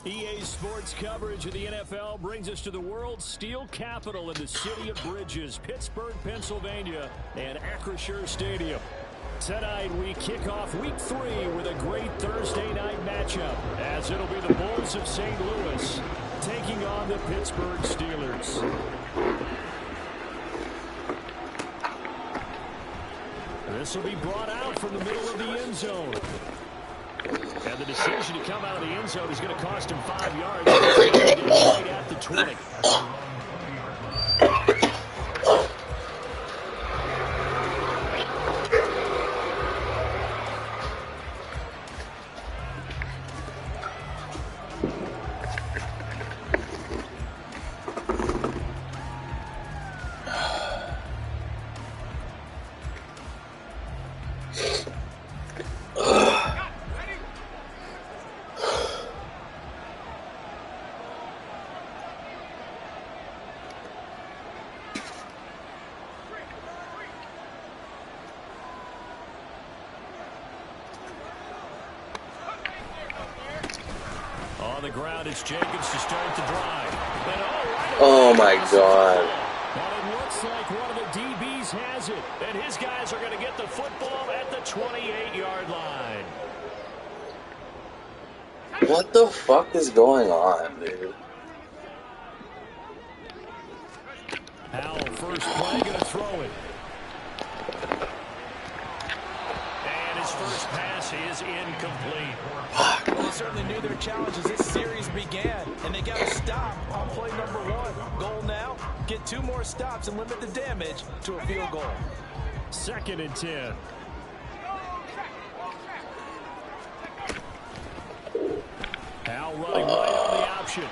EA Sports coverage of the NFL brings us to the world's steel capital in the city of bridges, Pittsburgh, Pennsylvania, and Acrisure Stadium. Tonight we kick off Week 3 with a great Thursday night matchup, as it'll be the Bulls of St. Louis taking on the Pittsburgh Steelers. This will be brought out from the middle of the end zone. And the decision to come out of the end zone is going to cost him 5 yards. Right at the 20. On the ground, it's Jenkins to start the drive. And oh my God. And it looks like one of the DBs has it. And his guys are going to get the football at the 28-yard line. What the fuck is going on, dude? Howell, first play, going to throw it. And his first pass is incomplete. Well, they certainly knew their challenge as this series began, and they got to stop on play number 1. Goal now, get 2 more stops and limit the damage to a field goal. 2nd and 10. Howell running right on the option.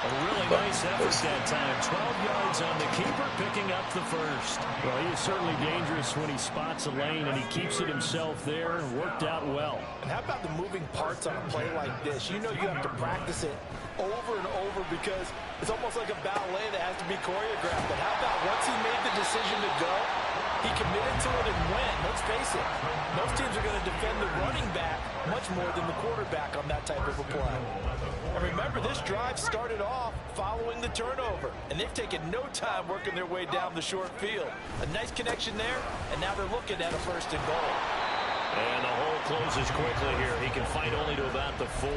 A really nice effort that time. 12 yards on the keeper, picking up the first. Well, he is certainly dangerous when he spots a lane, and he keeps it himself there and worked out well. And how about the moving parts on a play like this? You know you have to practice it over and over because it's almost like a ballet that has to be choreographed. But how about once he made the decision to go, he committed to it and went. Let's face it, most teams are going to defend the running back much more than the quarterback on that type of a play. And remember, this drive started off following the turnover, and they've taken no time working their way down the short field. A nice connection there, and now they're looking at a 1st and goal. And the hole closes quickly here. He can fight only to about the 4.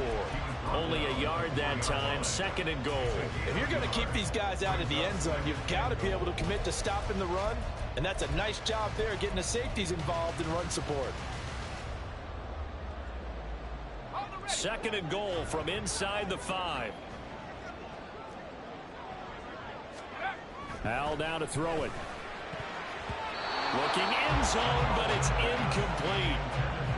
Only a yard that time, 2nd and goal. If you're going to keep these guys out of the end zone, you've got to be able to commit to stopping the run, and that's a nice job there getting the safeties involved in run support. 2nd and goal from inside the 5. Howell down to throw it. Looking end zone, but it's incomplete.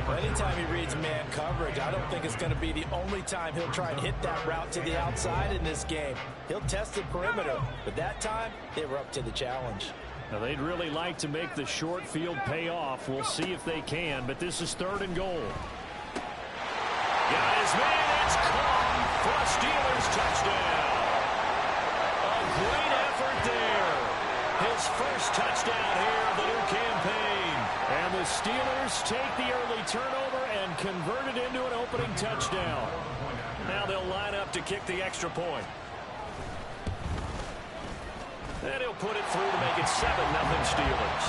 Well, anytime he reads man coverage, I don't think it's going to be the only time he'll try and hit that route to the outside in this game. He'll test the perimeter, but that time they were up to the challenge. Now, they'd really like to make the short field pay off. We'll see if they can, but this is 3rd and goal. Got his man, it's caught for a Steelers touchdown. A great effort there. His first touchdown here of the new campaign. And the Steelers take the early turnover and convert it into an opening touchdown. Now they'll line up to kick the extra point. And he'll put it through to make it 7-0 Steelers.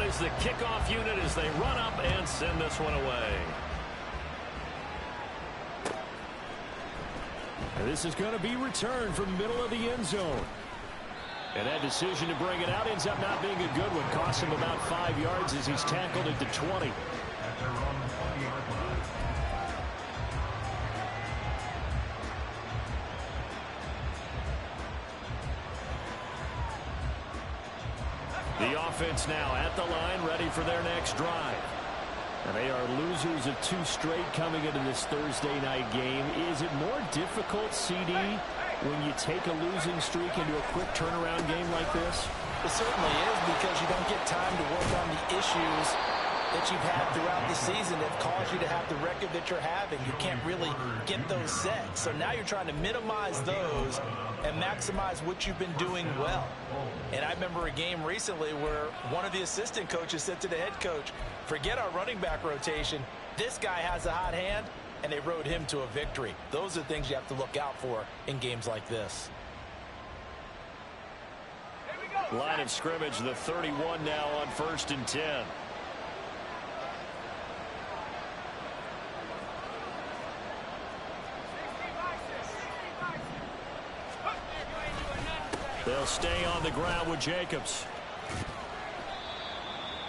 Is the kickoff unit as they run up and send this one away. And this is going to be returned from the middle of the end zone. And that decision to bring it out ends up not being a good one. Costs him about 5 yards as he's tackled at the 20. The offense now at the line, ready for their next drive. And they are losers of 2 straight coming into this Thursday night game. Is it more difficult, CD, when you take a losing streak into a quick turnaround game like this? It certainly is, because you don't get time to work on the issues that you've had throughout the season that have caused you to have the record that you're having. You can't really get those set. So now you're trying to minimize those and maximize what you've been doing well. And I remember a game recently where one of the assistant coaches said to the head coach, forget our running back rotation. This guy has a hot hand, and they rode him to a victory. Those are things you have to look out for in games like this. Line of scrimmage, the 31 now on 1st and 10. They'll stay on the ground with Jacobs.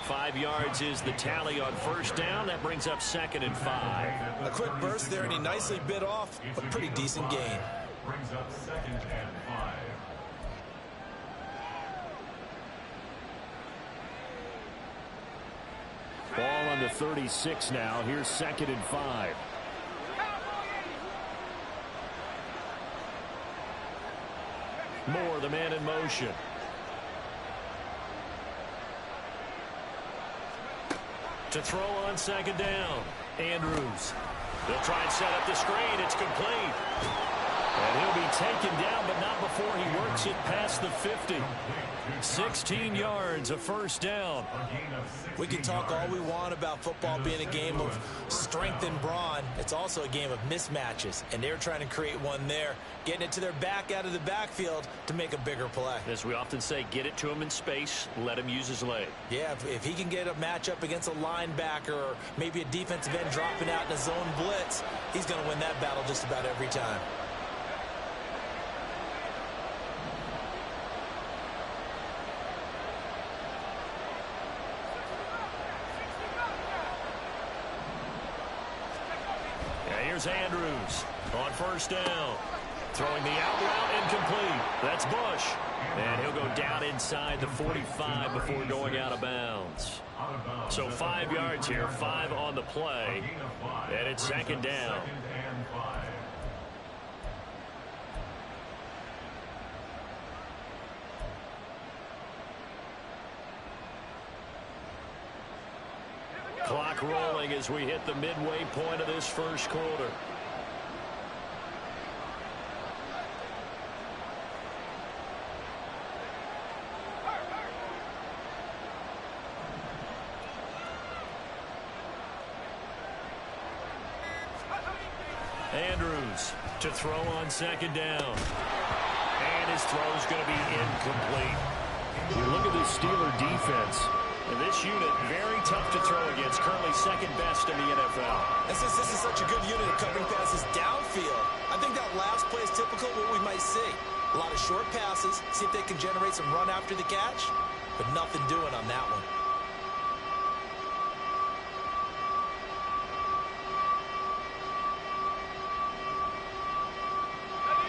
5 yards is the tally on 1st down. That brings up 2nd and 5. A quick burst there, and he nicely bit off a pretty decent gain. Brings up 2nd and 5. Ball on the 36 now. Here's 2nd and 5. Moore, the man in motion. To throw on 2nd down. Andrews. They'll try and set up the screen. It's complete. And he'll be taken down, but not before he works it past the 50. 16 yards, a 1st down. We can talk all we want about football being a game of strength and brawn. It's also a game of mismatches, and they're trying to create one there, getting it to their back out of the backfield to make a bigger play. As we often say, get it to him in space, let him use his leg. Yeah, if he can get a matchup against a linebacker or maybe a defensive end dropping out in a zone blitz, he's going to win that battle just about every time. Andrews on 1st down. Throwing the out route, incomplete. That's Bush. And he'll go down inside the 45 before going out of bounds. So 5 yards here, 5 on the play. And it's 2nd down. Clock rolling as we hit the midway point of this 1st quarter. Andrews to throw on 2nd down. And his throw's going to be incomplete. You look at this Steeler defense. And this unit, very tough to throw against. Currently 2nd best in the NFL. And since this is such a good unit of covering passes downfield, I think that last play is typical of what we might see. A lot of short passes, see if they can generate some run after the catch, but nothing doing on that one.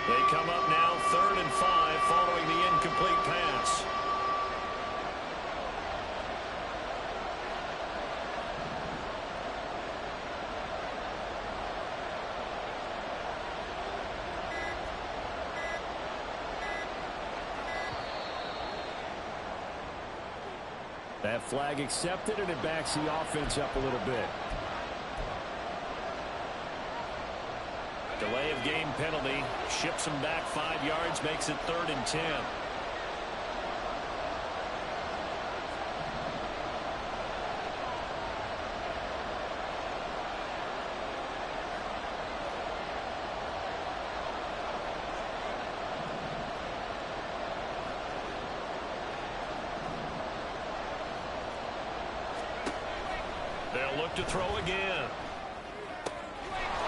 They come up now 3rd and 5 following the incomplete pass. That flag accepted, and it backs the offense up a little bit. Delay of game penalty. Ships him back 5 yards, makes it 3rd and 10. They'll look to throw again.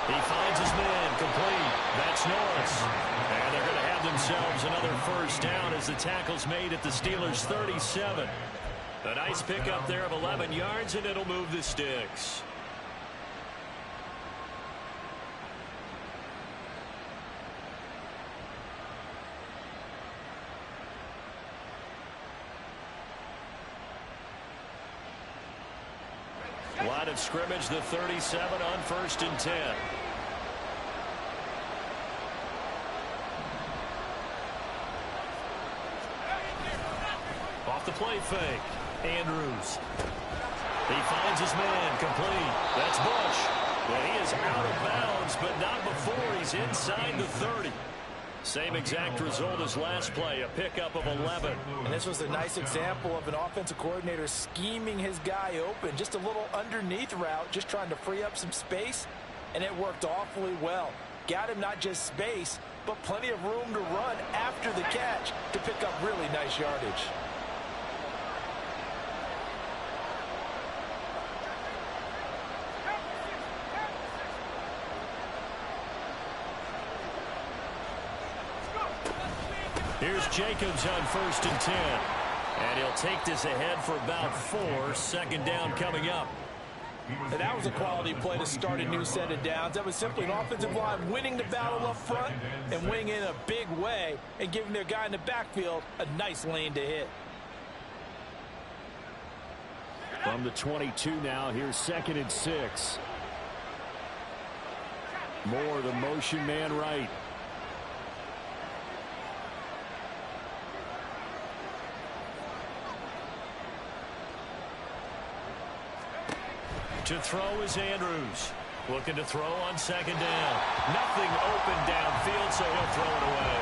He finds his man, complete. That's Norris. And they're going to have themselves another 1st down as the tackle's made at the Steelers' 37. A nice pickup there of 11 yards, and it'll move the sticks. Line of scrimmage, the 37 on 1st and 10. Off the play fake. Andrews. He finds his man, complete. That's Bush. And he is out of bounds, but not before he's inside the 30. Same exact result as last play, a pickup of 11. And this was a nice example of an offensive coordinator scheming his guy open. Just a little underneath route, just trying to free up some space, and it worked awfully well. Got him not just space, but plenty of room to run after the catch to pick up really nice yardage. Here's Jacobs on 1st and 10. And he'll take this ahead for about 4. 2nd down coming up. And that was a quality play to start a new set of downs. That was simply an offensive line winning the battle up front and winning in a big way and giving their guy in the backfield a nice lane to hit. From the 22 now, here's 2nd and 6. Moore, the motion man right. To throw is Andrews. Looking to throw on 2nd down. Nothing open downfield, so he'll throw it away.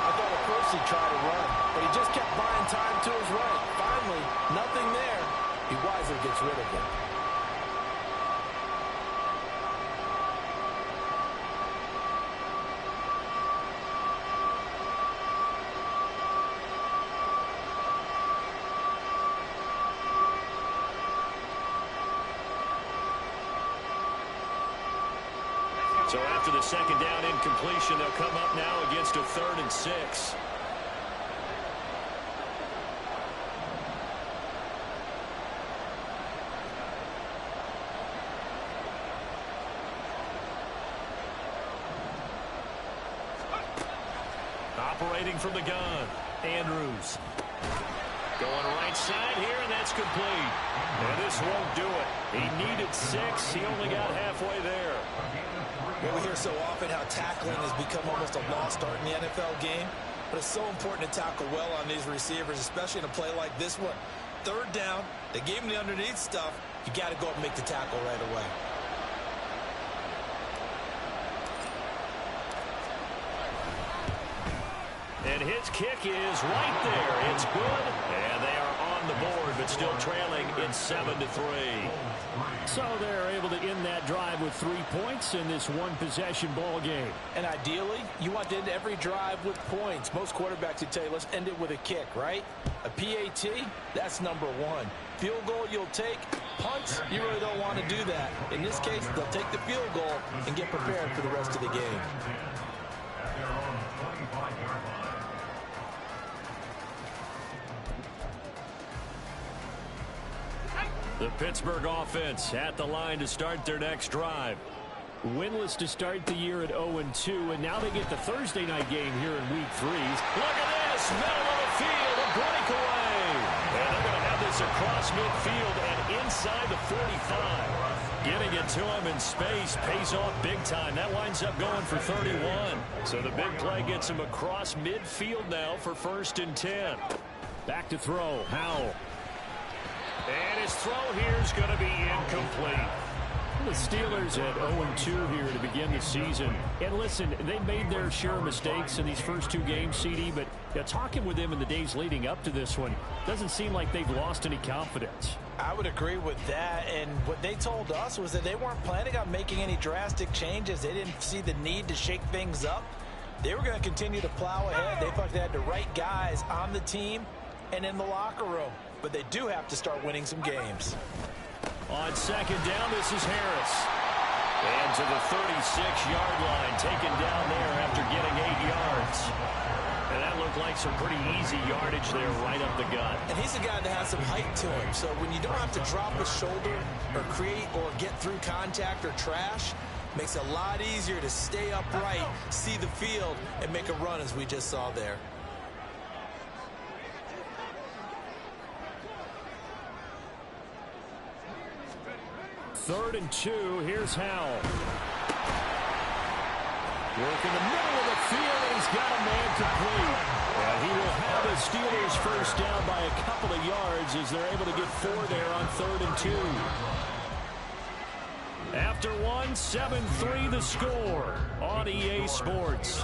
I thought at first he'd try to run, but he just kept buying time to his right. Finally, nothing there. He wisely gets rid of it. So after the 2nd down incompletion, they'll come up now against a 3rd and 6. Operating from the gun, Andrews. Going right side here, and that's complete. And this won't do it. He needed 6. He only got halfway there. Well, we hear so often how tackling has become almost a lost art in the NFL game, but it's so important to tackle well on these receivers, especially in a play like this one. 3rd down, they gave him the underneath stuff. You got to go up and make the tackle right away. And his kick is right there. It's good, and they are on the board, but still trailing in 7-3. So they're able to end that drive with 3 points in this one-possession ball game. And ideally, you want to end every drive with points. Most quarterbacks would tell you, let's end it with a kick, right? A PAT, that's number 1. Field goal you'll take. Punts, you really don't want to do that. In this case, they'll take the field goal and get prepared for the rest of the game. The Pittsburgh offense at the line to start their next drive. Winless to start the year at 0-2, and now they get the Thursday night game here in Week 3. Look at this, middle of the field, a breakaway. And they're going to have this across midfield and inside the 45. Getting it to him in space pays off big time. That winds up going for 31. So the big play gets him across midfield now for 1st and 10. Back to throw, Howell. And his throw here is going to be incomplete. The Steelers at 0-2 here to begin the season. And listen, they made their share of mistakes in these first 2 games, CD, but talking with them in the days leading up to this one, doesn't seem like they've lost any confidence. I would agree with that, and what they told us was that they weren't planning on making any drastic changes. They didn't see the need to shake things up. They were going to continue to plow ahead. They thought they had the right guys on the team and in the locker room. But they do have to start winning some games. On 2nd down, this is Harris. And to the 36-yard line, taken down there after getting 8 yards. And that looked like some pretty easy yardage there right up the gut. And he's a guy that has some height to him. So when you don't have to drop a shoulder or create or get through contact or trash, makes it a lot easier to stay upright, see the field, and make a run as we just saw there. Third and 2, here's Howell. Work in the middle of the field, and he's got a man complete. And he will have the Steelers first down by a couple of yards as they're able to get 4 there on 3rd and 2. After 1, 7-3 the score on EA Sports.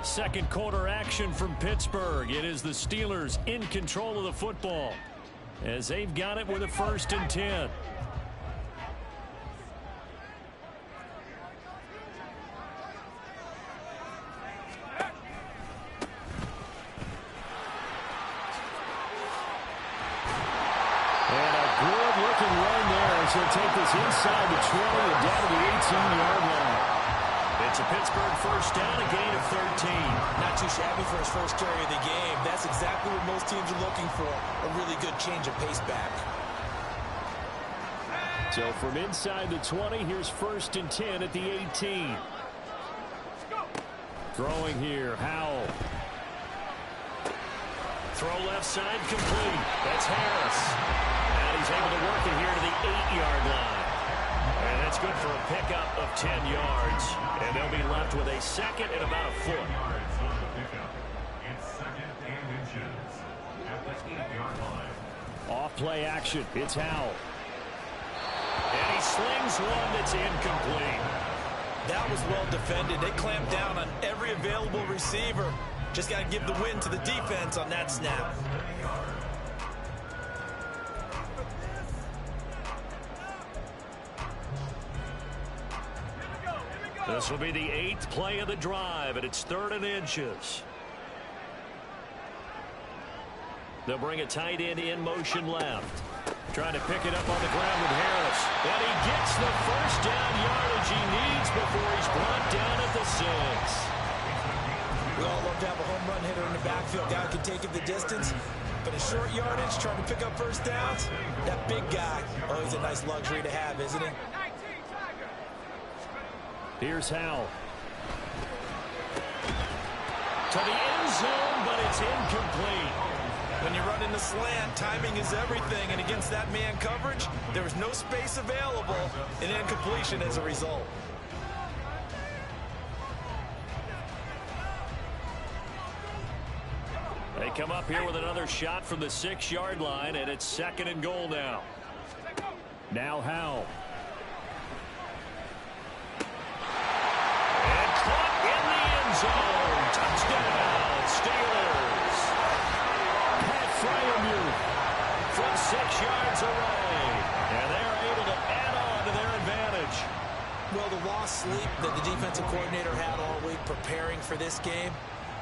Second quarter action from Pittsburgh. It is the Steelers in control of the football as they've got it with a 1st and 10. He'll take this inside the 20 and down to the 18-yard line. It's a Pittsburgh first down, a gain of 13. Not too shabby for his first carry of the game. That's exactly what most teams are looking for, a really good change of pace back. So from inside the 20, here's 1st and 10 at the 18. Throwing here, Howell. Throw left side complete. That's Harris. He's able to work it here to the 8-yard line. And that's good for a pickup of 10 yards. And they'll be left with a 2nd and about a foot. It's 2nd and inches at the 8-yard line. Off play action. It's Howell. And he slings one that's incomplete. That was well defended. They clamped down on every available receiver. Just got to give the win to the defense on that snap. This will be the 8th play of the drive, and it's 3rd and inches. They'll bring a tight end in motion left. Trying to pick it up on the ground with Harris. And he gets the first down yardage he needs before he's brought down at the 6. We all love to have a home run hitter in the backfield. Guy can take it the distance. But a short yardage, trying to pick up first downs, that big guy, oh, he's a nice luxury to have, isn't he? Here's Howell. To the end zone, but it's incomplete. When you run in the slant, timing is everything. And against that man coverage, there was no space available, and incompletion as a result. They come up here with another shot from the 6-yard line, and it's 2nd and goal now. Now Howell. Zone. Touchdown, Steelers. Pat Fryermuth from 6 yards away. And they're able to add on to their advantage. Well, the lost sleep that the defensive coordinator had all week preparing for this game,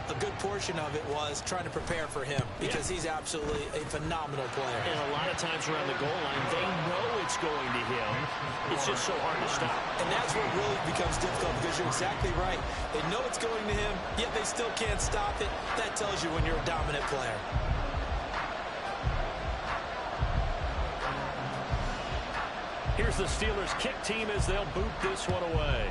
a good portion of it was trying to prepare for him because he's absolutely a phenomenal player. And a lot of times around the goal line, they know it's going to him. It's just so hard to stop. And that's what really becomes difficult because you're exactly right. They know it's going to him, yet they still can't stop it. That tells you when you're a dominant player. Here's the Steelers kick team as they'll boot this one away.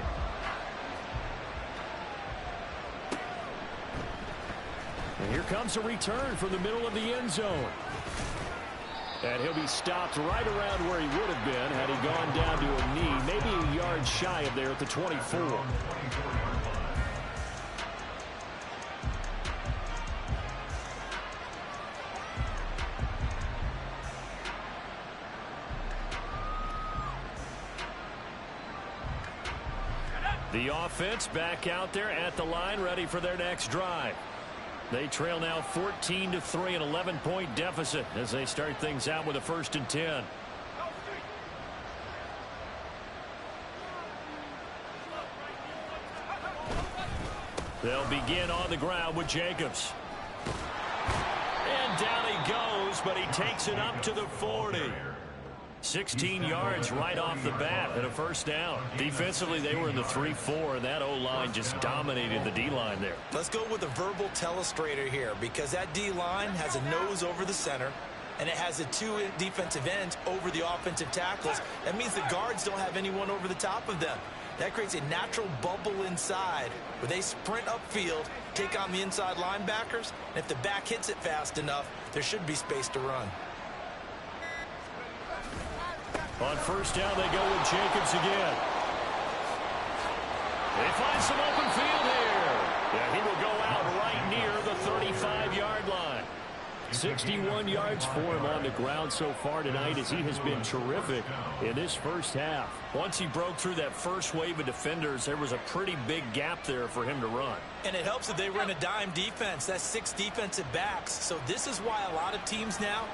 And here comes a return from the middle of the end zone. And he'll be stopped right around where he would have been had he gone down to a knee, maybe a yard shy of there at the 24. The offense back out there at the line, ready for their next drive. They trail now 14-3, an 11-point deficit as they start things out with a 1st and 10. They'll begin on the ground with Jacobs. And down he goes, but he takes it up to the 40. 16 yards right off the bat and a 1st down. Defensively, they were in the 3-4, and that O-line just dominated the D-line there. Let's go with a verbal telestrator here because that D-line has a nose over the center, and it has the 2 defensive ends over the offensive tackles. That means the guards don't have anyone over the top of them. That creates a natural bubble inside where they sprint upfield, take on the inside linebackers, and if the back hits it fast enough, there should be space to run. On 1st down, they go with Jacobs again. They find some open field here. Yeah, he will go out right near the 35-yard line. 61 yards for him on the ground so far tonight as he has been terrific in this first half. Once he broke through that first wave of defenders, there was a pretty big gap there for him to run. And it helps that they were in a dime defense. That's 6 defensive backs. So this is why a lot of teams now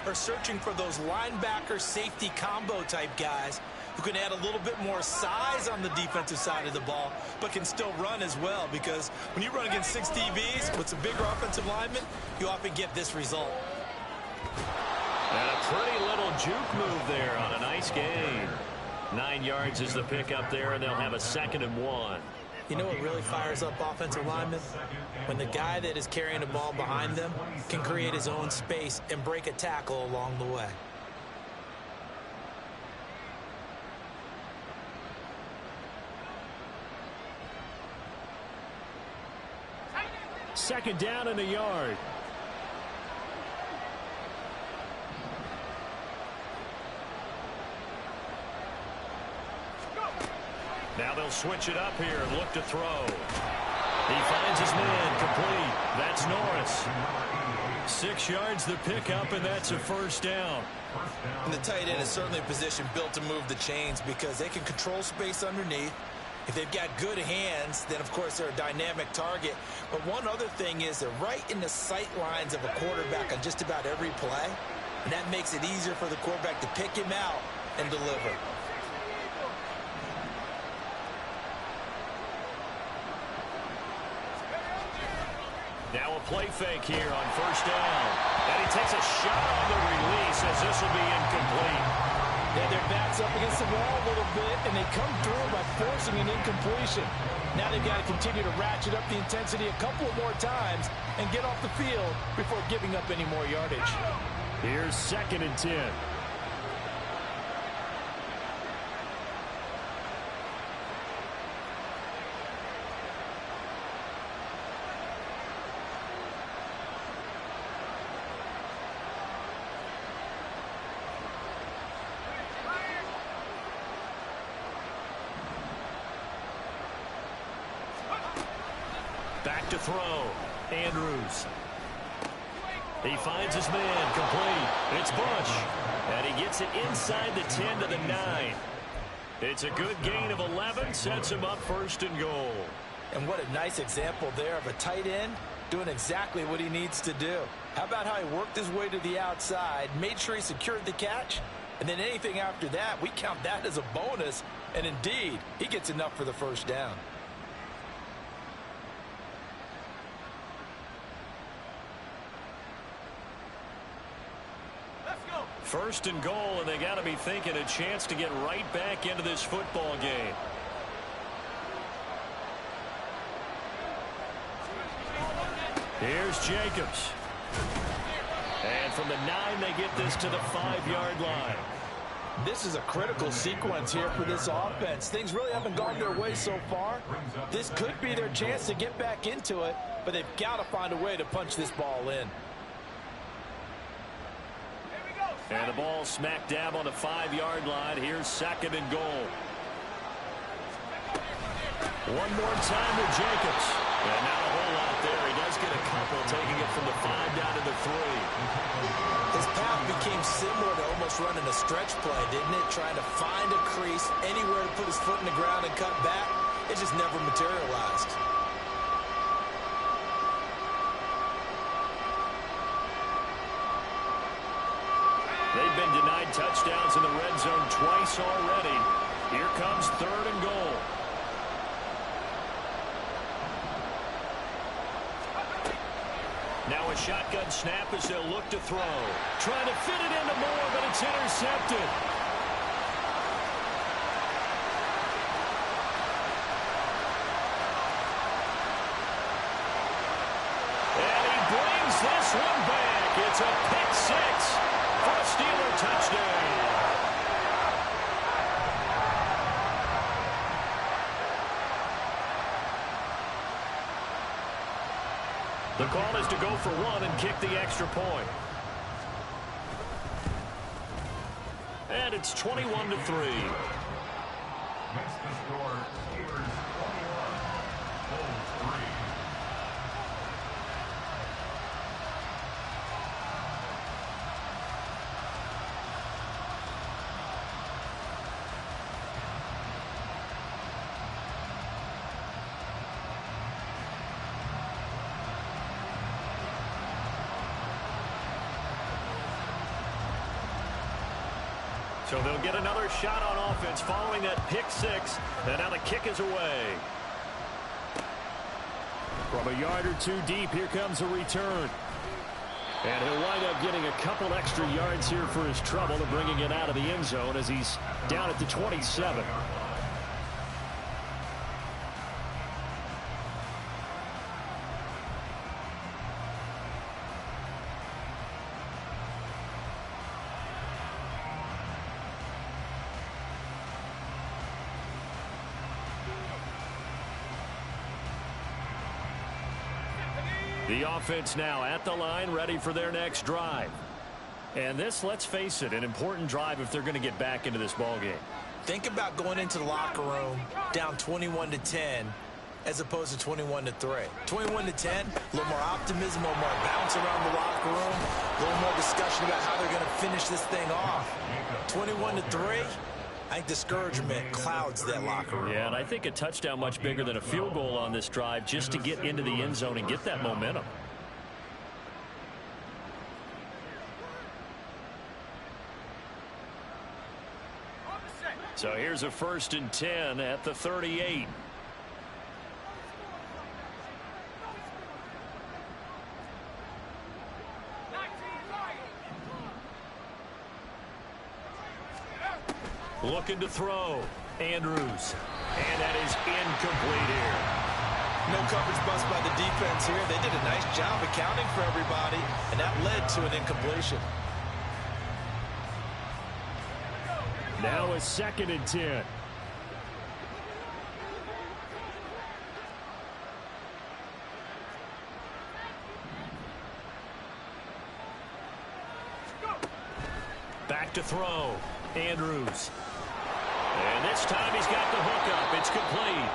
are searching for those linebacker safety combo type guys who can add a little bit more size on the defensive side of the ball, but can still run as well, because when you run against 6 DBs with some bigger offensive linemen, you often get this result. And a pretty little juke move there on a nice gain. 9 yards is the pickup there, and they'll have a 2nd and 1. You know what really fires up offensive linemen? When the guy that is carrying the ball behind them can create his own space and break a tackle along the way. Second down in the yard. Now they'll switch it up here and look to throw. He finds his man complete. That's Norris. 6 yards the pickup, and that's a first down. And the tight end is certainly a position built to move the chains because they can control space underneath. If they've got good hands, then, of course, they're a dynamic target. But one other thing is they're right in the sight lines of a quarterback on just about every play. And that makes it easier for the quarterback to pick him out and deliver. Now a play fake here on first down. And he takes a shot on the release as this will be incomplete. Yeah, their back's up against the wall a little bit, and they come through by forcing an incompletion. Now they've got to continue to ratchet up the intensity a couple more times and get off the field before giving up any more yardage. Here's 2nd and 10. Back to throw. Andrews. He finds his man complete. It's Bush. And he gets it inside the 10 to the 9. It's a good gain of 11. Sets him up 1st and goal. And what a nice example there of a tight end doing exactly what he needs to do. How about how he worked his way to the outside, made sure he secured the catch, and then anything after that, we count that as a bonus. And indeed, he gets enough for the first down. First and goal, and they got to be thinking a chance to get right back into this football game. Here's Jacobs. And from the 9, they get this to the 5-yard line. This is a critical sequence here for this offense. Things really haven't gone their way so far. This could be their chance to get back into it, but they've got to find a way to punch this ball in. And the ball smack dab on the 5-yard line. Here's 2nd and goal. One more time with Jacobs. And not a whole lot there. He does get a couple, taking it from the 5 down to the 3. His path became similar to almost running a stretch play, didn't it? Trying to find a crease, anywhere to put his foot in the ground and cut back. It just never materialized. They've been denied touchdowns in the red zone twice already. Here comes 3rd and goal. Now a shotgun snap as they'll look to throw. Trying to fit it into Moore, but it's intercepted. And he brings this one back. It's a pick 6 for a Steeler touchdown. The call is to go for 1 and kick the extra point. And it's 21-3. Makes the score Steelers 21, Hold 3. So they'll get another shot on offense following that pick six. And now the kick is away. From a yard or two deep, here comes a return. And he'll wind up getting a couple extra yards here for his trouble and bringing it out of the end zone as he's down at the 27. The offense now at the line, ready for their next drive. And this, let's face it, an important drive if they're going to get back into this ballgame. Think about going into the locker room down 21-10 as opposed to 21-3. 21-10, a little more optimism, a little more bounce around the locker room, a little more discussion about how they're going to finish this thing off. 21-3, I think discouragement clouds that locker room. Yeah, and I think a touchdown much bigger than a field goal on this drive just to get into the end zone and get that momentum. So here's a 1st and 10 at the 38. Looking to throw. Andrews. And that is incomplete here. No coverage bust by the defense here. They did a nice job accounting for everybody, and that led to an incompletion. Now a 2nd and 10. Back to throw. Andrews. And this time he's got the hookup. It's complete.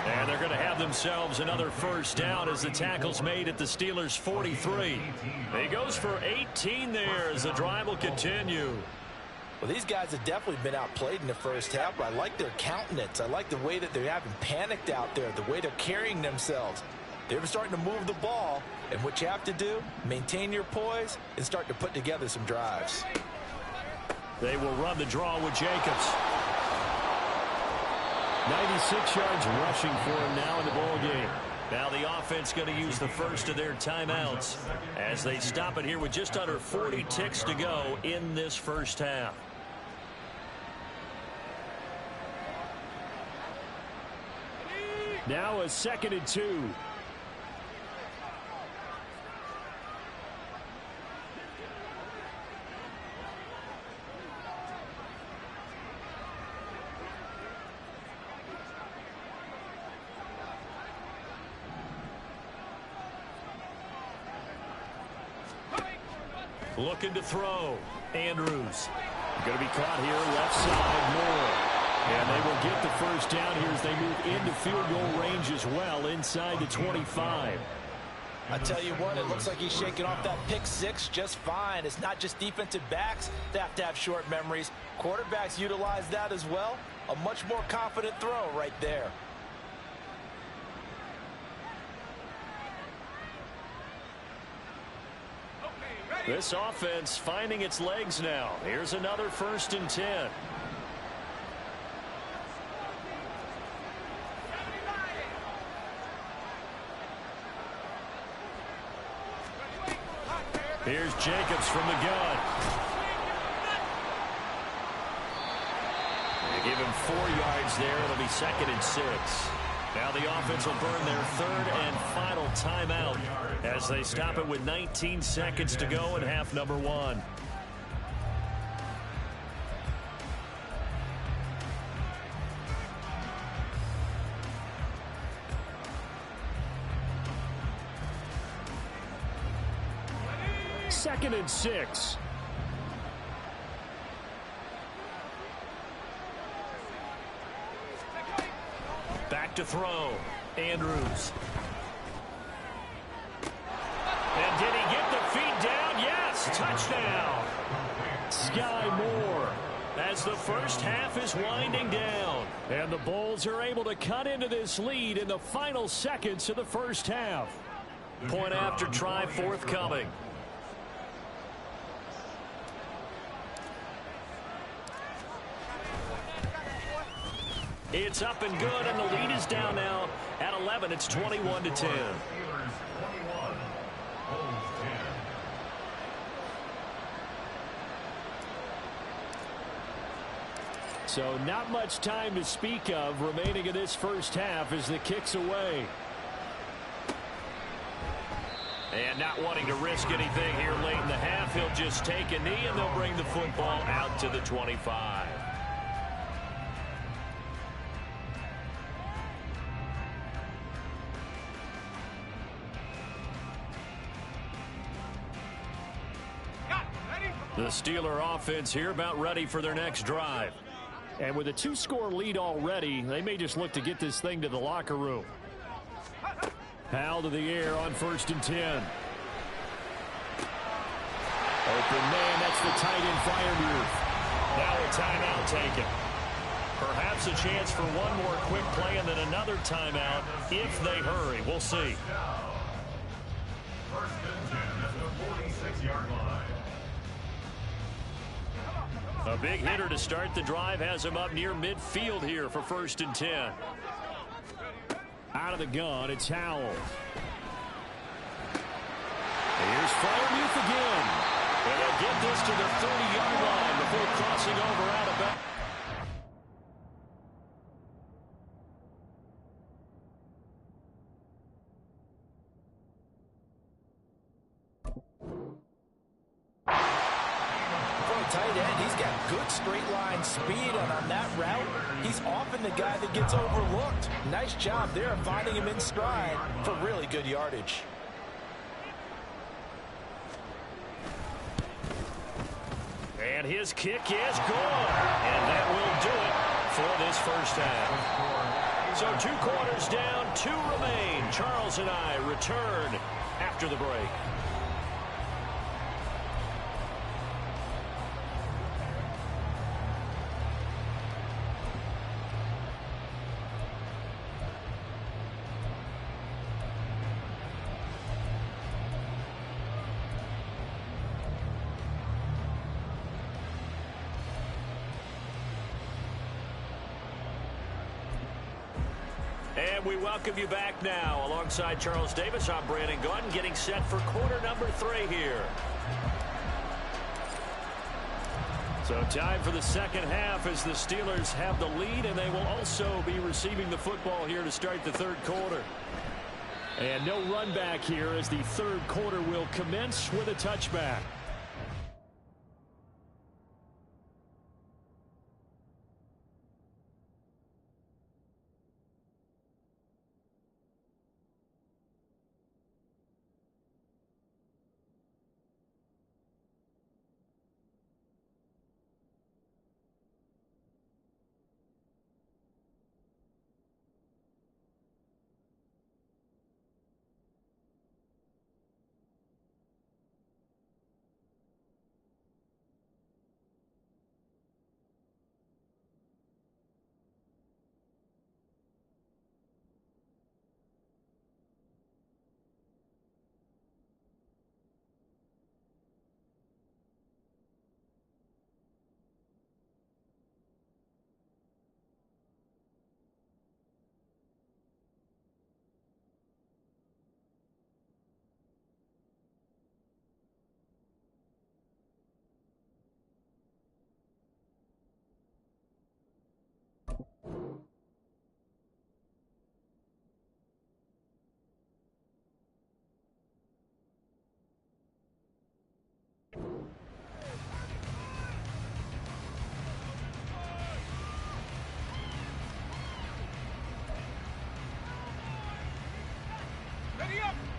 And they're going to have themselves another 1st down as the tackle's made at the Steelers' 43. He goes for 18 there as the drive will continue. Well, these guys have definitely been outplayed in the first half, but I like their countenance. I like the way that they haven't panicked out there, the way they're carrying themselves. They're starting to move the ball, and what you have to do, maintain your poise and start to put together some drives. They will run the draw with Jacobs. 96 yards rushing for him now in the ball game. Now the offense going to use the first of their timeouts as they stop it here with just under 40 ticks to go in this first half. Now a 2nd and 2. Looking to throw. Andrews. Going to be caught here left side more. And they will get the 1st down here as they move into field goal range as well inside the 25. I tell you what, it looks like he's shaking off that pick six just fine. It's not just defensive backs that have to have short memories. Quarterbacks utilize that as well. A much more confident throw right there. This offense finding its legs now. Here's another 1st and 10. Here's Jacobs from the gun. They give him 4 yards there. It'll be 2nd and 6. Now the offense will burn their 3rd and final timeout as they stop it with 19 seconds to go in half number 1. Second and 6. Back to throw. Andrews. And did he get the feet down? Yes, touchdown. Sky Moore, as the first half is winding down. And the Bulls are able to cut into this lead in the final seconds of the first half. Point after try forthcoming. It's up and good, and the lead is down now at 11. It's 21-10. So not much time to speak of remaining in this first half as the kick's away. And not wanting to risk anything here late in the half, he'll just take a knee, and they'll bring the football out to the 25. The Steeler offense here about ready for their next drive. And with a 2-score lead already, they may just look to get this thing to the locker room. Powell to the air on 1st and 10. Open man, that's the tight end Freiermuth. Now a timeout taken. Perhaps a chance for one more quick play and then another timeout if they hurry. We'll see. 1st and 10 at the 46-yard line. A big hitter to start the drive has him up near midfield here for 1st and 10. Out of the gun, it's Howell. Here's Freiermuth again. And they'll get this to the 30-yard line before crossing over out of bounds. Tight end, he's got good straight line speed, and on that route, he's often the guy that gets overlooked. Nice job there of finding him in stride for really good yardage. And his kick is good. And that will do it for this first half. So 2 quarters down, 2 remain. Charles and I return after the break. And we welcome you back now. Alongside Charles Davis, I'm Brandon Gunn, getting set for quarter number 3 here. So time for the second half as the Steelers have the lead, and they will also be receiving the football here to start the 3rd quarter. And no run back here as the 3rd quarter will commence with a touchback.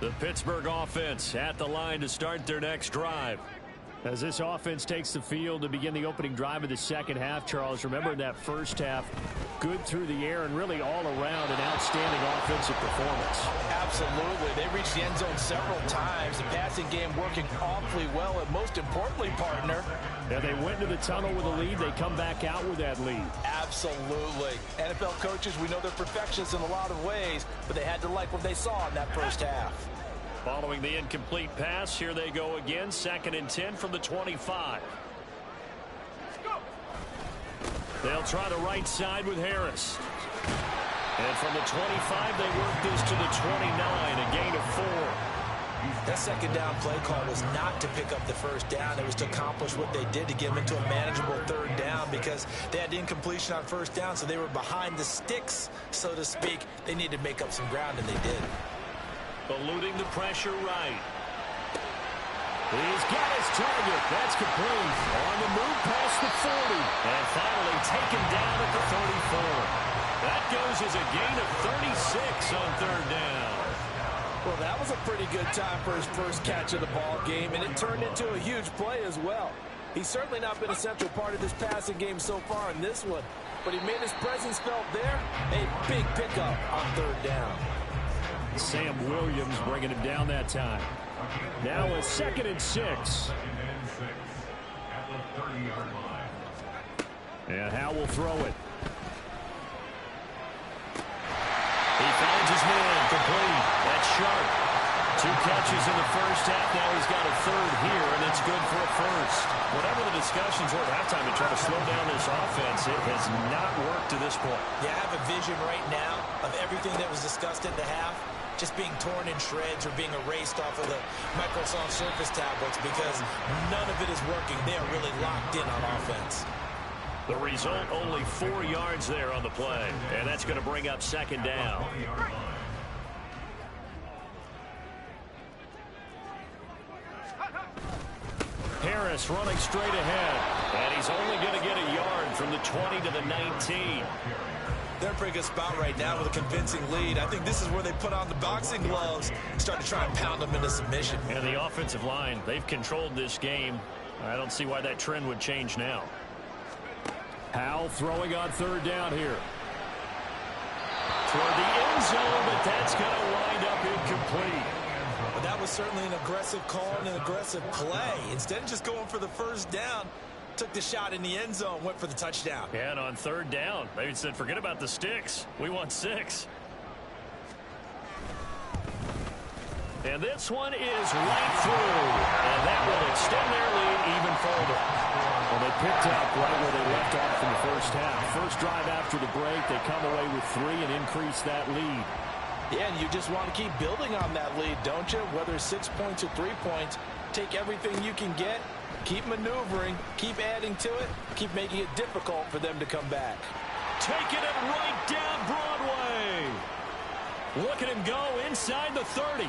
The Pittsburgh offense at the line to start their next drive. As this offense takes the field to begin the opening drive of the second half, Charles, remember in that first half, good through the air and really all around an outstanding offensive performance. Absolutely. They reached the end zone several times. The passing game working awfully well, and most importantly, partner. Yeah, they went to the tunnel with a lead. They come back out with that lead. Absolutely. NFL coaches, we know they're perfectionists in a lot of ways, but they had to like what they saw in that first half. Following the incomplete pass, here they go again. 2nd and 10 from the 25. They'll try the right side with Harris. And from the 25, they work this to the 29, a gain of 4. That second down play call was not to pick up the first down. It was to accomplish what they did to get them into a manageable third down because they had incompletion on first down, so they were behind the sticks, so to speak. They needed to make up some ground, and they did. Eluding the pressure right. He's got his target. That's complete. On the move past the 40. And finally taken down at the 34. That goes as a gain of 36 on 3rd down. Well, that was a pretty good time for his first catch of the ball game, and it turned into a huge play as well. He's certainly not been a central part of this passing game so far in this one, but he made his presence felt there. A big pickup on 3rd down. Sam Williams bringing him down that time. Now a 2nd and 6. At the 30-yard line. And Howe will throw it. He finds his man, complete. That's sharp. 2 catches in the first half. Now he's got a 3rd here, and it's good for a 1st. Whatever the discussions were at halftime to try to slow down this offense, it has not worked to this point. Yeah, I have a vision right now of everything that was discussed at the half just being torn in shreds or being erased off of the Microsoft Surface tablets because none of it is working. They are really locked in on offense. The result, only 4 yards there on the play, and that's going to bring up 2nd down. Harris running straight ahead, and he's only going to get a yard from the 20 to the 19. They're in a pretty good spot right now with a convincing lead. I think this is where they put on the boxing gloves, start to try and pound them into submission. And the offensive line, they've controlled this game. I don't see why that trend would change now. Howe throwing on 3rd down here. Toward the end zone, but that's going to wind up incomplete. But that was certainly an aggressive call and an aggressive play. Instead of just going for the first down, took the shot in the end zone, went for the touchdown. Yeah, and on 3rd down, they said, forget about the sticks. We want 6. And this one is right through. And that will extend their lead even further. Well, they picked up right where they left off in the first half. First drive after the break, they come away with 3 and increase that lead. Yeah, and you just want to keep building on that lead, don't you? Whether 6 points or 3 points, take everything you can get. Keep maneuvering, keep adding to it, keep making it difficult for them to come back. Taking it right down Broadway. Look at him go inside the 30.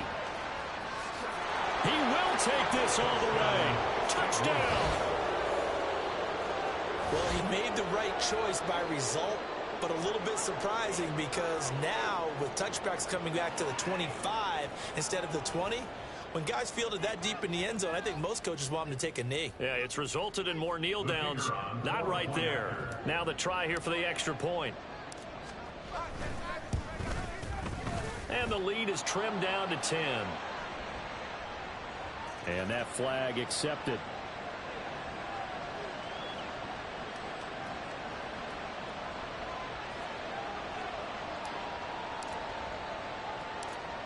He will take this all the way. Touchdown. Well, he made the right choice by result, but a little bit surprising because now with touchbacks coming back to the 25 instead of the 20, when guys fielded that deep in the end zone, I think most coaches want them to take a knee. Yeah, it's resulted in more kneel downs. Not right there. Now the try here for the extra point. And the lead is trimmed down to 10. And that flag accepted.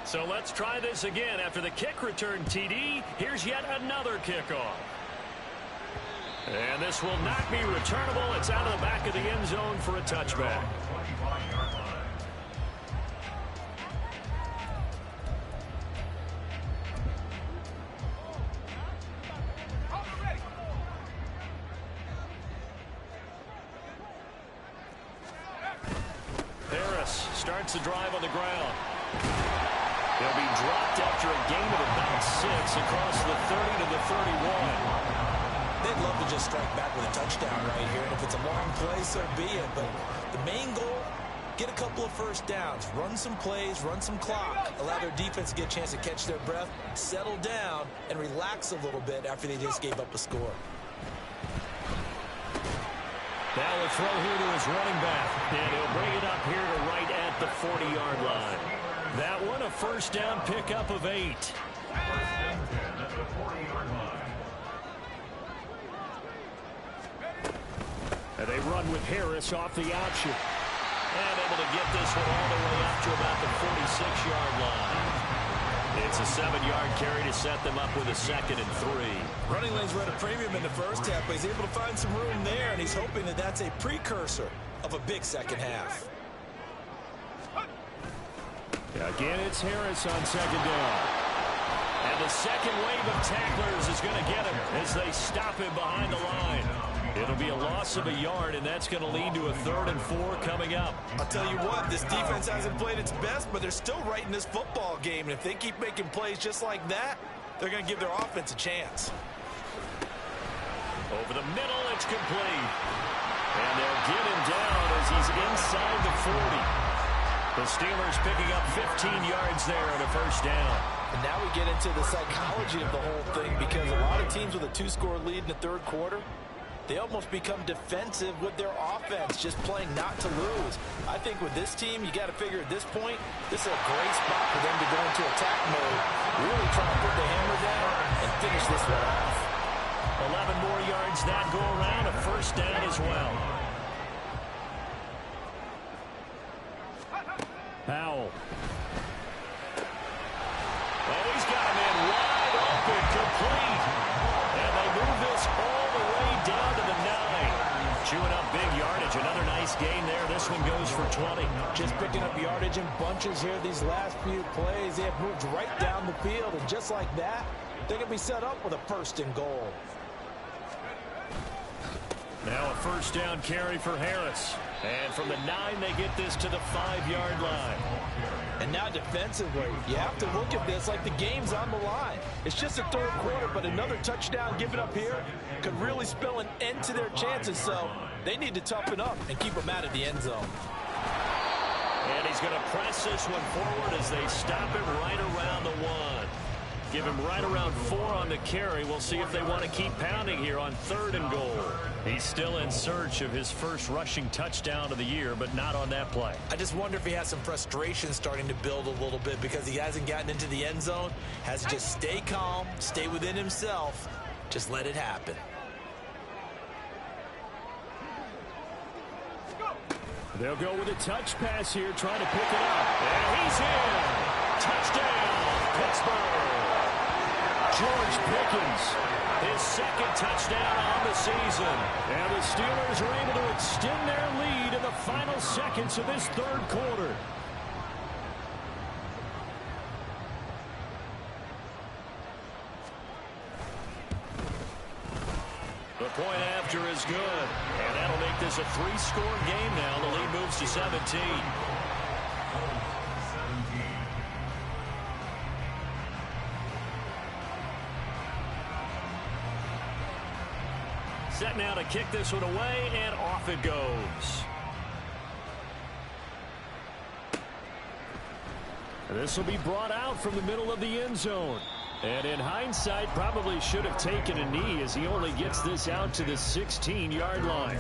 So let's try this again. After the kick return TD, here's yet another kickoff. And this will not be returnable. It's out of the back of the end zone for a touchback. Harris starts the drive on the ground. They'll be dropped after a gain of about 6 across the 30 to the 31. They'd love to just strike back with a touchdown right here, and if it's a long play, so be it. But the main goal, get a couple of first downs, run some plays, run some clock, allow their defense to get a chance to catch their breath, settle down, and relax a little bit after they just gave up a score. That will throw here to his running back, and he'll bring it up here to right at the 40-yard line. That one, a first down pickup of 8. And they run with Harris off the option. And able to get this one all the way up to about the 46-yard line. It's a 7-yard carry to set them up with a 2nd and 3. Running lanes were at a premium in the first half, but he's able to find some room there, and he's hoping that that's a precursor of a big second half. Again, it's Harris on 2nd down. And the second wave of tacklers is going to get him as they stop him behind the line. It'll be a loss of a yard, and that's going to lead to a 3rd and 4 coming up. I'll tell you what, this defense hasn't played its best, but they're still right in this football game. And if they keep making plays just like that, they're going to give their offense a chance. Over the middle, it's complete. And they'll get him down as he's inside the 40. The Steelers picking up 15 yards there on a first down. And now we get into the psychology of the whole thing, because a lot of teams with a 2-score lead in the 3rd quarter, they almost become defensive with their offense, just playing not to lose. I think with this team, you got to figure at this point, this is a great spot for them to go into attack mode, really trying to put the hammer down and finish this one off. 11 more yards that go around, a first down as well. Powell. Oh, he's got him in wide open, complete. And they move this all the way down to the 9. Chewing up big yardage. Another nice gain there. This one goes for 20. Just picking up yardage in bunches here these last few plays. They have moved right down the field, and just like that, they're going to be set up with a 1st and goal. Now a first down carry for Harris. And from the 9, they get this to the 5-yard line. And now defensively, you have to look at this like the game's on the line. It's just a 3rd quarter, but another touchdown given up here could really spell an end to their chances. So they need to toughen up and keep them out of the end zone. And he's going to press this one forward as they stop him right around the 1. Give him right around 4 on the carry. We'll see if they want to keep pounding here on 3rd and goal. He's still in search of his first rushing touchdown of the year, but not on that play. I just wonder if he has some frustration starting to build a little bit because he hasn't gotten into the end zone. Has to just stay calm, stay within himself, just let it happen. They'll go with a touch pass here, trying to pick it up. And he's in. Touchdown, Pittsburgh. George Pickens, his 2nd touchdown on the season. And the Steelers are able to extend their lead in the final seconds of this 3rd quarter. The point after is good. And that'll make this a 3-score game now. The lead moves to 17. Set now to kick this one away, and off it goes. This will be brought out from the middle of the end zone. And in hindsight, probably should have taken a knee as he only gets this out to the 16-yard line.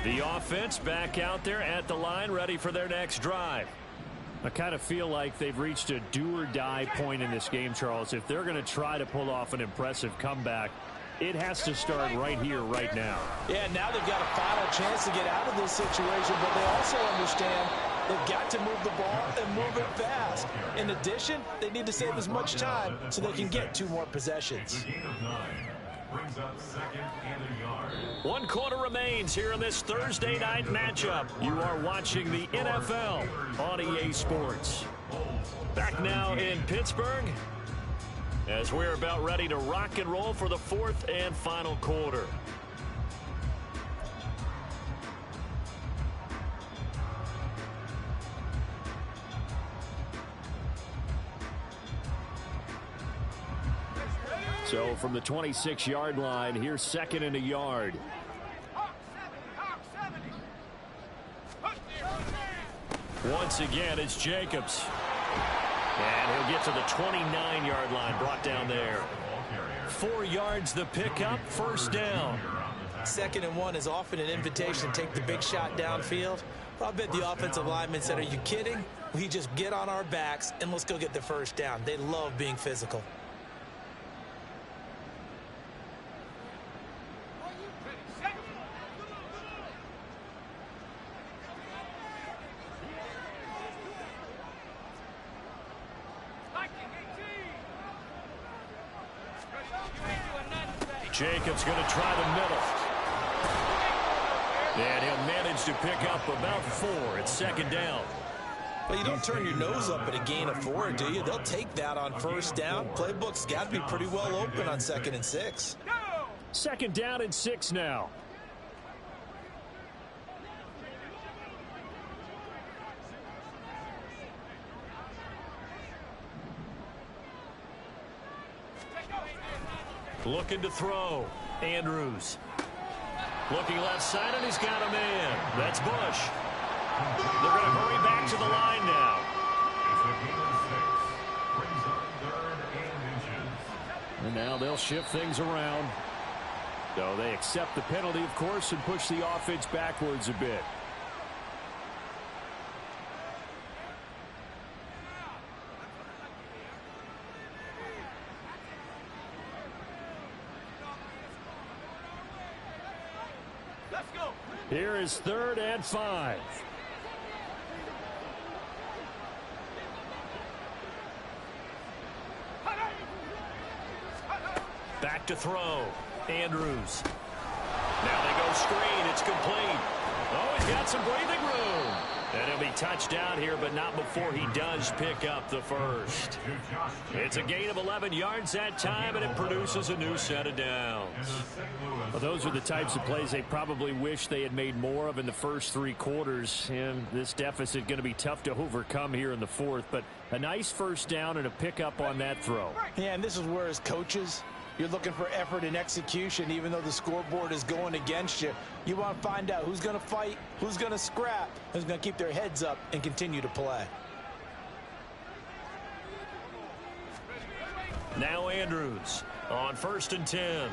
The offense back out there at the line, ready for their next drive. I kind of feel like they've reached a do-or-die point in this game, Charles. If they're going to try to pull off an impressive comeback, it has to start right here, right now. Yeah, now they've got a final chance to get out of this situation, but they also understand they've got to move the ball and move it fast. In addition, they need to save as much time so they can get 2 more possessions. Brings up 2nd and a yard. 1 quarter remains here in this Thursday night matchup. You are watching the NFL on EA Sports. Back now in Pittsburgh as we're about ready to rock and roll for the 4th and final quarter. So from the 26-yard line, here's second and a yard. Once again, it's Jacobs. And he'll get to the 29-yard line, brought down there. 4 yards the pickup, first down. 2nd and 1 is often an invitation to take the big shot downfield. Well, I bet the offensive lineman said, are you kidding? We just get on our backs and let's go get the first down. They love being physical. Jacobs going to try the middle. And he'll manage to pick up about 4. It's second down. Well, you don't turn your nose up at a gain of 4, do you? They'll take that on first down. Playbook's got to be pretty well open on 2nd and 6. Second down and 6 now. Looking to throw. Andrews. Looking left side, and he's got a man. That's Bush. They're going to hurry back to the line now. And now they'll shift things around. So they accept the penalty, of course, and push the offense backwards a bit. Here is 3rd and 5. Back to throw. Andrews. Now they go screen. It's complete. Oh, he's got some breathing room. And he'll be touched down here, but not before he does pick up the first. It's a gain of 11 yards that time, and it produces a new set of downs. Well, those are the types of plays they probably wish they had made more of in the first 3 quarters. And this deficit going to be tough to overcome here in the 4th. But a nice first down and a pickup on that throw. Yeah, and this is where, as coaches, you're looking for effort and execution, even though the scoreboard is going against you. You want to find out who's going to fight, who's going to scrap, who's going to keep their heads up and continue to play. Now Andrews on 1st and 10.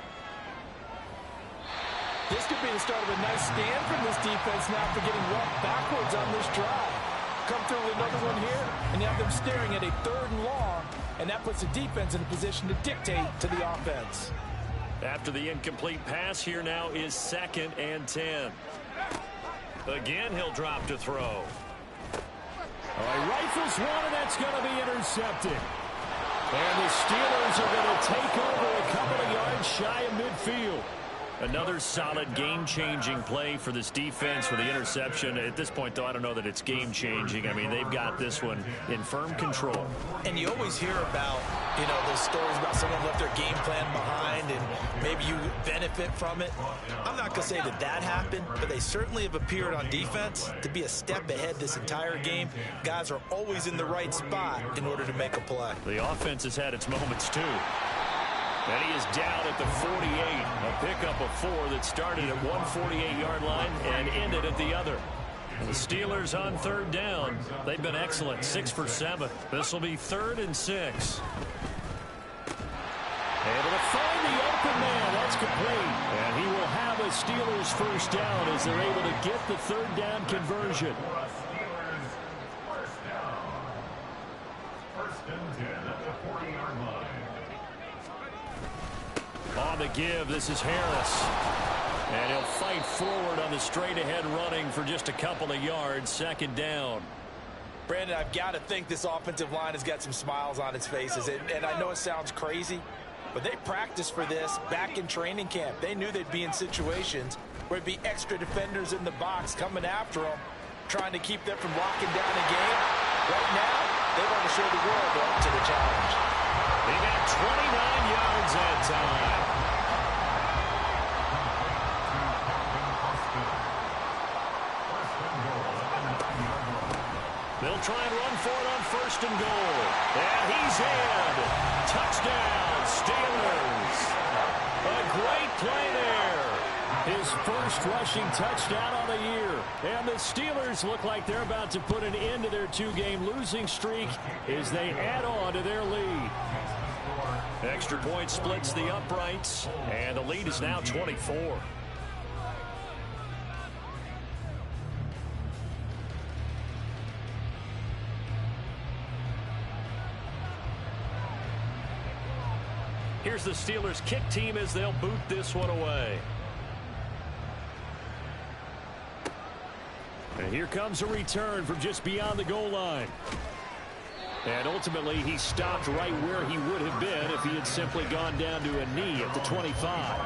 This could be the start of a nice stand from this defense now for getting walked backwards on this drive. Come through with another one here, and you have them staring at a 3rd and long, and that puts the defense in a position to dictate to the offense. After the incomplete pass, here now is 2nd and 10. Again, he'll drop to throw. All right, rifles one, and that's going to be intercepted. And the Steelers are going to take over a couple of yards shy of midfield. Another solid game-changing play for this defense for the interception. At this point, though, I don't know that it's game-changing. I mean, they've got this one in firm control. And you always hear about, those stories about someone left their game plan behind and maybe you benefit from it. I'm not going to say that that happened, but they certainly have appeared on defense to be a step ahead this entire game. Guys are always in the right spot in order to make a play. The offense has had its moments, too. And he is down at the 48. A pickup of 4 that started at one 48-yard line and ended at the other. And the Steelers on 3rd down. They've been excellent, 6 for 7. This will be 3rd and 6. Able to find the open man. That's complete. And he will have a Steelers first down as they're able to get the 3rd down conversion. First and 10 at the 40-yard line. On the give, this is Harris. And he'll fight forward on the straight-ahead running for just a couple of yards. 2nd down. Brandon, I've got to think this offensive line has got some smiles on its faces. And I know it sounds crazy, but they practiced for this back in training camp. They knew they'd be in situations where there'd be extra defenders in the box coming after them, trying to keep them from locking down a game. Right now, they want to show the world they're up to the challenge. They got 29 yards that time. They'll try and run for it on 1st and goal. And he's in. Touchdown, Steelers. A great play there. His first rushing touchdown on the year. And the Steelers look like they're about to put an end to their 2-game losing streak as they add on to their lead. Extra point splits the uprights, and the lead is now 24. Here's the Steelers kick team as they'll boot this one away. And here comes a return from just beyond the goal line. And ultimately, he stopped right where he would have been if he had simply gone down to a knee at the 25.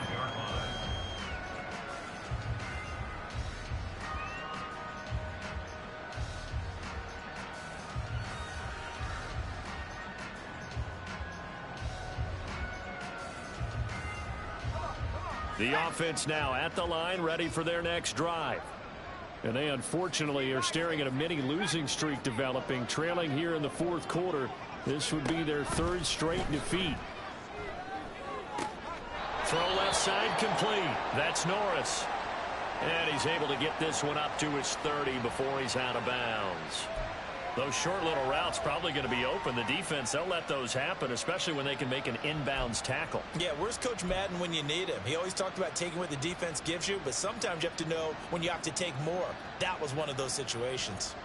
The offense now at the line, ready for their next drive. And they unfortunately are staring at a mini losing streak developing, trailing here in the 4th quarter. This would be their 3rd straight defeat. Throw left side complete. That's Norris. And he's able to get this one up to his 30 before he's out of bounds. Those short little routes probably going to be open. The defense, they'll let those happen, especially when they can make an inbounds tackle. Yeah, where's Coach Madden when you need him? He always talked about taking what the defense gives you, but sometimes you have to know when you have to take more. That was one of those situations.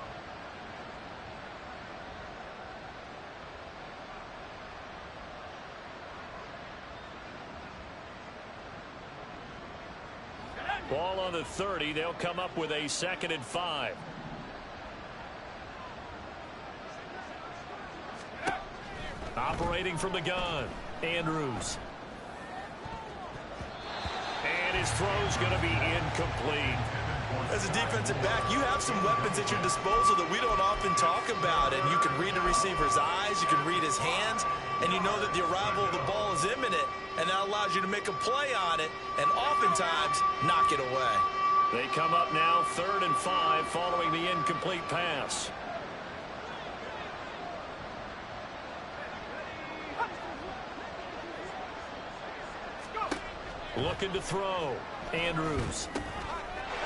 Ball on the 30. They'll come up with a 2nd and 5. Operating from the gun, Andrews. And his throw's going to be incomplete. As a defensive back, you have some weapons at your disposal that we don't often talk about. And you can read the receiver's eyes, you can read his hands, and you know that the arrival of the ball is imminent. And that allows you to make a play on it and oftentimes knock it away. They come up now 3rd and 5 following the incomplete pass. Looking to throw. Andrews.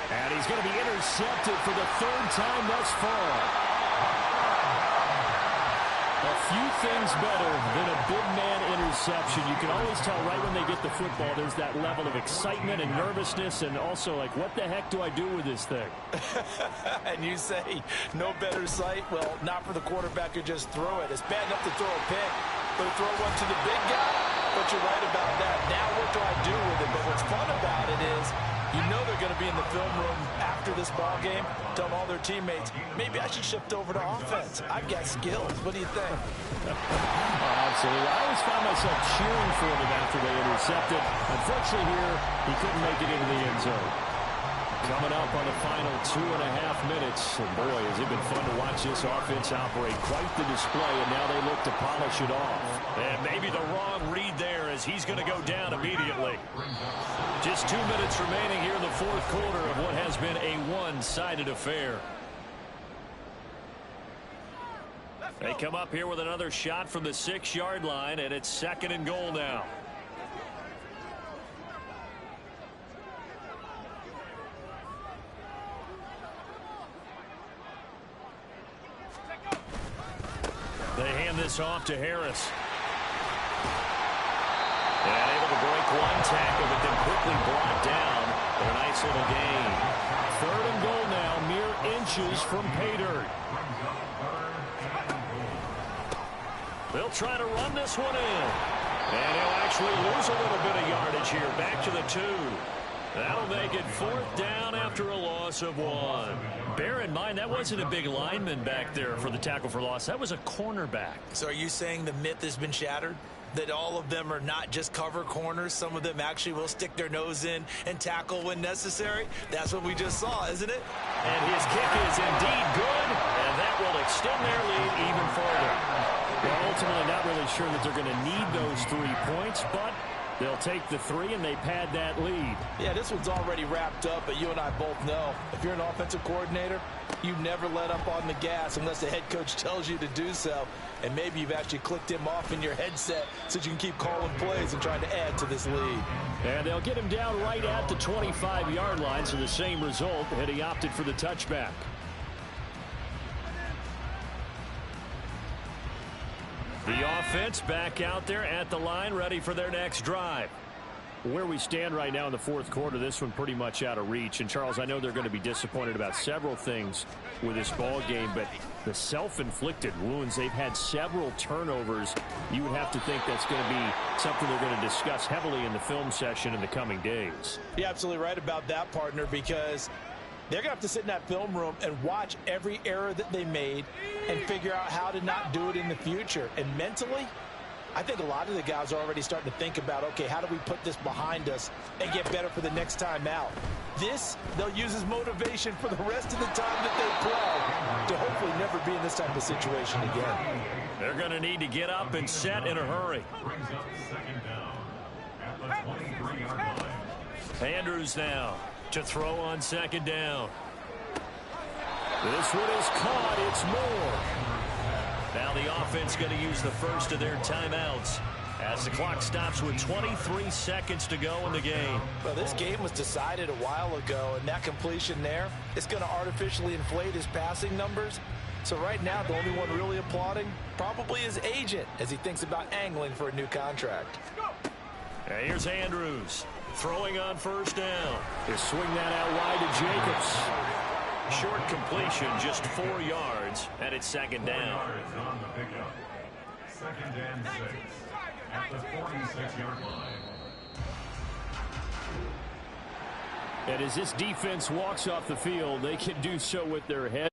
And he's going to be intercepted for the 3rd time thus far. A few things better than a big man interception. You can always tell right when they get the football, there's that level of excitement and nervousness and also like, what the heck do I do with this thing? And you say, no better sight? Well, not for the quarterback who just throw it. It's bad enough to throw a pick, but to throw one to the big guy? But you're right about that. Now what do I do with it? But what's fun about it is you know they're going to be in the film room after this ball game, telling all their teammates, maybe I should shift over to offense. I've got skills. What do you think? Absolutely. I always found myself cheering for them after they intercepted. Unfortunately here, he couldn't make it into the end zone. Coming up on the final 2.5 minutes. And boy, has it been fun to watch this offense operate. Quite the display, and now they look to polish it off. And maybe the wrong read there as he's going to go down immediately. Just 2 minutes remaining here in the 4th quarter of what has been a one-sided affair. They come up here with another shot from the 6-yard line, and it's 2nd and goal now. They hand this off to Harris. And able to break one tackle, but then quickly brought down for a nice little gain. 3rd and goal now, mere inches from pay dirt. They'll try to run this one in. And he'll actually lose a little bit of yardage here. Back to the 2. That'll make it 4th down after a loss of 1. Bear in mind, that wasn't a big lineman back there for the tackle for loss. That was a cornerback. So are you saying the myth has been shattered? That all of them are not just cover corners? Some of them actually will stick their nose in and tackle when necessary? That's what we just saw, isn't it? And his kick is indeed good, and that will extend their lead even further. Well, ultimately, not really sure that they're going to need those 3 points, but They'll take the 3, and they pad that lead. Yeah, this one's already wrapped up, but you and I both know if you're an offensive coordinator, you never let up on the gas unless the head coach tells you to do so. And maybe you've actually clicked him off in your headset so you can keep calling plays and trying to add to this lead. And they'll get him down right at the 25-yard line, so the same result, and he opted for the touchback. The offense back out there at the line, ready for their next drive. Where we stand right now in the fourth quarter, this one pretty much out of reach. And, Charles, I know they're going to be disappointed about several things with this ball game, but the self-inflicted wounds, they've had several turnovers. You would have to think that's going to be something they're going to discuss heavily in the film session in the coming days. You're absolutely right about that, partner, because they're going to have to sit in that film room and watch every error that they made and figure out how to not do it in the future. And mentally, I think a lot of the guys are already starting to think about, okay, how do we put this behind us and get better for the next time out? This, they'll use as motivation for the rest of the time that they play to hopefully never be in this type of situation again. They're going to need to get up and set in a hurry. Brings up second down at the 23-yard line. Andrews now to throw on second down. This one is caught. It's Moore. Now the offense going to use the first of their timeouts as the clock stops with 23 seconds to go in the game. Well, this game was decided a while ago, and that completion there is going to artificially inflate his passing numbers. So right now, the only one really applauding probably his agent as he thinks about angling for a new contract. And here's Andrews throwing on first down. They swing that out wide to Jacobs. Short completion, just 4 yards, and it's second down. 4 yards on the pickup. Second and 6 at the 46-yard line. And as this defense walks off the field, they can do so with their head.